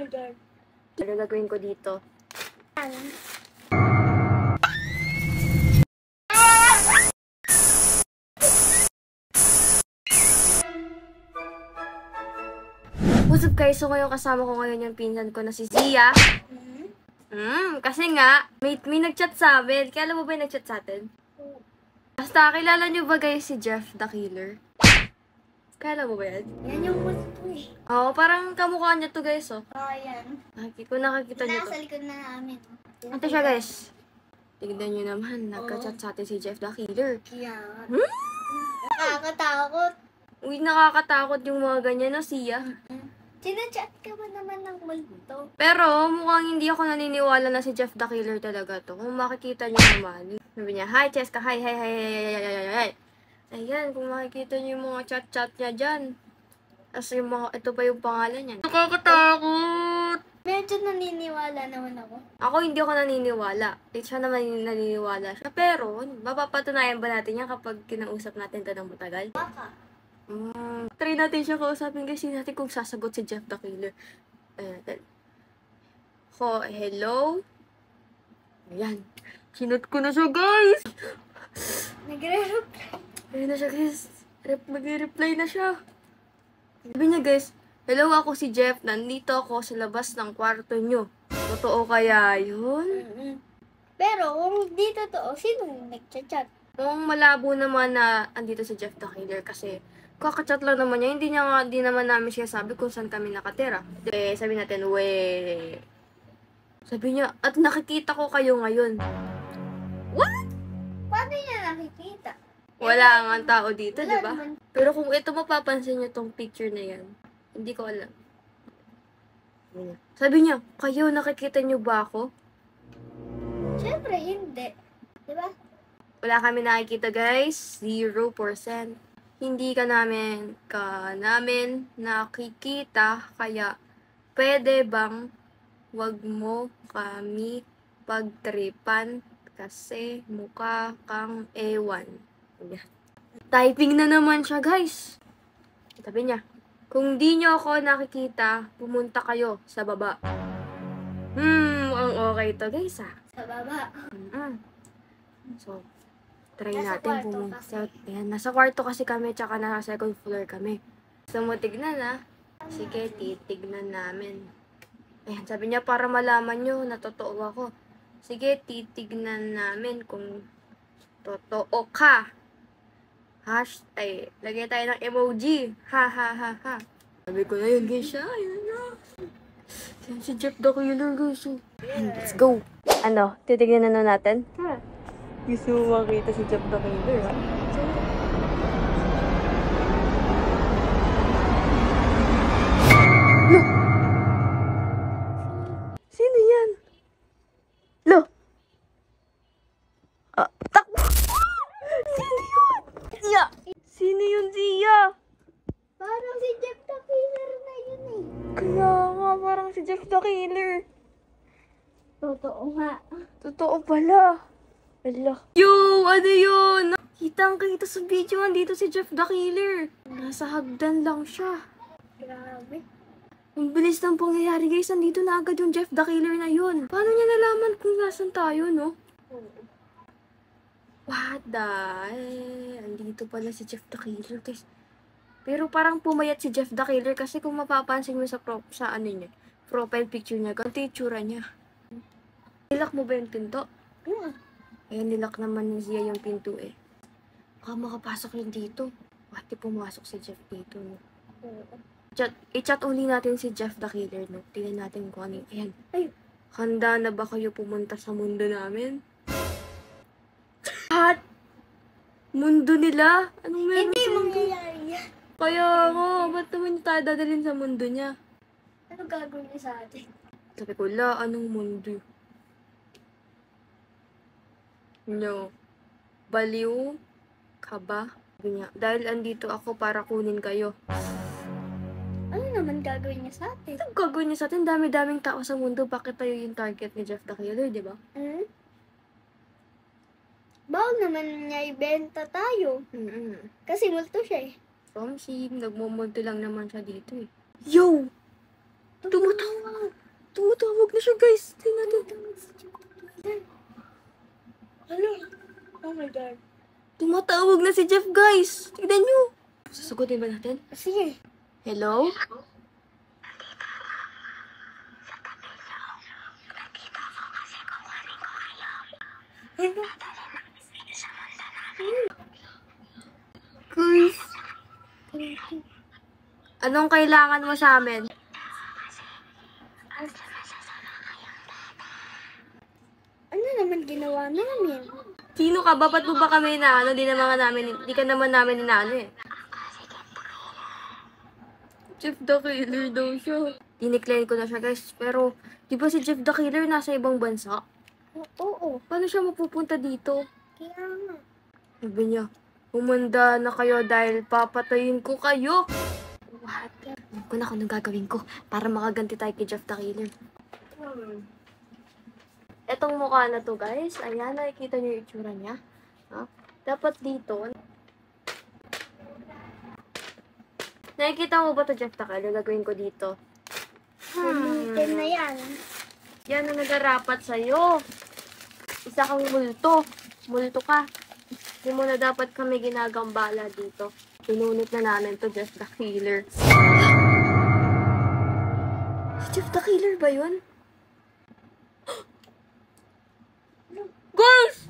dyan. Ano gagawin ko dito? What's up guys? So ngayon kasama ko ngayon yung pinsan ko na si Zia. Kasi nga, may nag-chat sa amin. Kaya alam mo ba yung nag-chat sa atin? Basta, kilala nyo ba guys si Jeff the Killer? Kaya alam mo ba yan? Yan yung gusto eh. Oo, parang kamukha niya to guys, oh. Oo, yan. Kung nakakita niyo to. Nasa likod na namin. Ito siya guys. Tignan nyo naman, nagka-chat sa atin si Jeff the Killer. Yan. Nakakatakot. Uy, nakakatakot yung mga ganyan, no, Sia? Sinachat ka ba naman ng multo? Pero, mukhang hindi ako naniniwala na si Jeff the Killer talaga to. Kung makikita nyo naman. Sabi niya, hi Cheska, hi. Ayan, kung makikita nyo yung mga chat-chat niya dyan. Tapos yung mga, ito pa yung pangalan niya. Nakakatakot! Medyo naniniwala naman ako. Ako hindi ako naniniwala. Siya naman naniniwala siya. Pero, mapapatunayan ba natin yan kapag kinausap natin ito ng matagal? Baka. Try natin siya kausapin kasi natin kung sasagot si Jeff the Killer. Hello? Ayan. Sinot ko na siya, guys! Nagre-reply. Ayun na siya, guys. Mag-reply na siya. Sabi niya, guys, hello, ako si Jeff. Nandito ako sa labas ng kwarto nyo. Totoo kaya yun? Pero kung di totoo, sino nag-chat? Kung malabo naman na andito si Jeff the Killer kasi kakachat lang naman niya. Hindi naman namin siya sabi kung saan kami nakatira. Sabi natin, sabi niya, at nakikita ko kayo ngayon. What? Paano niya nakikita? Wala nga tao dito, Wala di ba? naman. Pero kung ito mapapansin niyo tong picture na yan, hindi ko alam. Sabi niya, kayo nakikita niyo ba ako? Siyempre, hindi. Diba? Wala kami nakikita, guys. 0%. Hindi ka namin nakikita, kaya pwede bang wag mo kami pagtripan kasi mukha kang ewan. Typing na naman siya, guys. Sabi niya, kung di nyo ako nakikita, pumunta kayo sa baba. Ang okay to, guys, ah. Sa baba. So, try Nasa natin kwarto pumunta. kasi. Ayan, nasa kwarto kasi kami, tsaka nasa second floor kami. So, mo tignan, ah. Sige, titignan namin. Ayan, sabi niya, para malaman nyo na totoo ako. Sige, titignan namin kung totoo ka. Lagay tayo ng emoji. Ha. Sabi ko na yun, guys, siya. Ayun na. Yan si Jeff the Killer, guys. Let's go. Ano, titignan na natin? Gusto mo makita si Jeff the Killer, ha? Lo! Sino yan? Lo! Takbo! Sino yun? Zia! Sino yun, Zia? Parang si Jeff the Killer na yun eh. Kaya nga, parang si Jeff the Killer. Totoo nga. Totoo pala. Ala. Yo! Ano yun? Kitang-kita sa video, andito si Jeff the Killer. Nasa hagdan lang siya. Grabe. Ang bilis ng pangyayari, guys. Andito na agad yung Jeff the Killer na yun. Paano niya nalaman kung nasan tayo, no? What the... andito pala si Jeff the Killer, guys. Pero parang pumayat si Jeff the Killer kasi kung mapapansin mo sa ano niya, profile picture niya, ganito yung tsura niya. Nilak mo ba yung pinto? Ayan, nilak naman ni Zia yung pinto eh. Baka makapasok yun dito. Bakit pumasok si Jeff dito, no? I-chat uli natin si Jeff the Killer, no? Tingnan natin kung ano. Ayan. Ay, handa na ba kayo pumunta sa mundo namin? At mundo nila? Anong meron Hindi sa mundo? mangyayari yan. Kaya nga, ba't naman tayo dadalhin sa mundo niya? Ano gagawin niya sa atin? Sabi ko, anong mundo? No. Baliw ka ba? Sabi niya, dahil andito ako para kunin kayo. Ano naman gagawin niya sa atin? Anong gagawin niya sa atin? Dami-daming tao sa mundo. Bakit tayo yung target ni Jeff the Killer, di ba? Bawal naman niya ibenta tayo. Kasi multo siya eh. From Sim, nagmumulto lang naman siya dito eh. Yo! Tumatawag. Tumatawag na siya, guys. Tingnan natin. Ano? Oh my God. Tumatawag na si Jeff, guys. Tignan nyo. Sasagutin ba natin? Sige. Hello? Ano? Guys. Anong kailangan mo sa amin? Ano naman ginawa namin? Sino ka ba? Ba't mo ba kami inaano? Di ka naman namin inaano eh. Jeff the Killer daw siya. Dinicline ko na siya, guys. Pero, di ba si Jeff the Killer nasa ibang bansa? Oo. Paano siya mapupunta dito? Kaya nga. Sabi niya, humanda na kayo dahil papatayin ko kayo. What? Alam ko na kung anong gagawin ko para makaganti tayo kay Jeff the Killer. Etong mukha na to, guys. Ayan, nakikita niyo yung itsura niya. Ha? Dapat dito. Nakikita mo ba to, Jeff the Killer? Gagawin ko dito. Gamitin na yan. Yan ang nagarapat sa'yo. Isa kang multo. Multo ka. Hindi mo na dapat kami ginagambala dito. Pinunit na namin to, Jeff the Killer. Si Jeff the Killer ba yun? Guys!